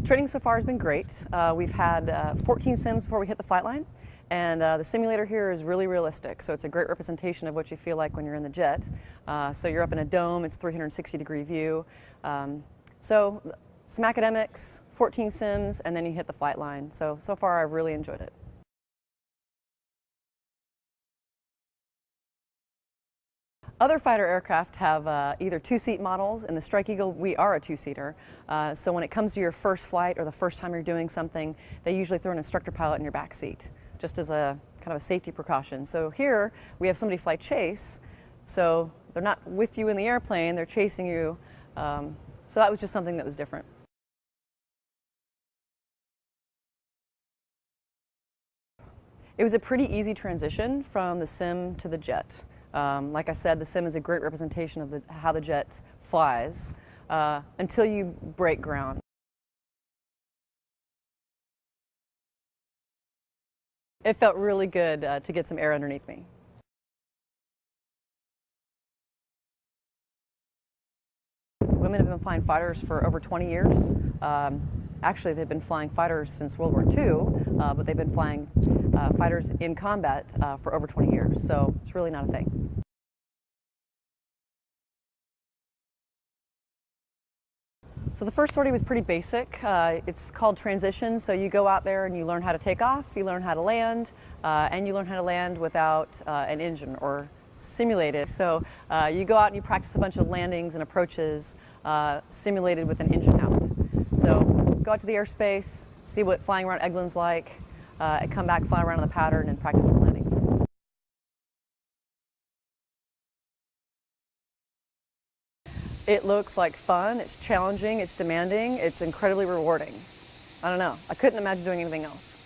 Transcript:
Training so far has been great. We've had 14 sims before we hit the flight line, and the simulator here is really realistic, so it's a great representation of what you feel like when you're in the jet. So you're up in a dome, it's 360-degree view. So some academics, 14 sims, and then you hit the flight line. So far I've really enjoyed it. Other fighter aircraft have either two-seat models. In the Strike Eagle, we are a two-seater. So when it comes to your first flight or the first time you're doing something, they usually throw an instructor pilot in your back seat, just as a kind of a safety precaution. So here, we have somebody fly chase, so they're not with you in the airplane, they're chasing you. So that was just something that was different. It was a pretty easy transition from the sim to the jet. Like I said, the sim is a great representation of how the jet flies until you break ground. It felt really good to get some air underneath me. Women have been flying fighters for over 20 years. Actually, they've been flying fighters since World War II, but they've been flying fighters in combat for over 20 years, so it's really not a thing. So the first sortie was pretty basic. It's called transition, so you go out there and you learn how to take off, you learn how to land, and you learn how to land without an engine or simulated. So you go out and you practice a bunch of landings and approaches simulated with an engine out. So go out to the airspace, see what flying around Eglon's like, and come back, fly around on the pattern, and practice some landings. It looks like fun, it's challenging, it's demanding, it's incredibly rewarding. I don't know, I couldn't imagine doing anything else.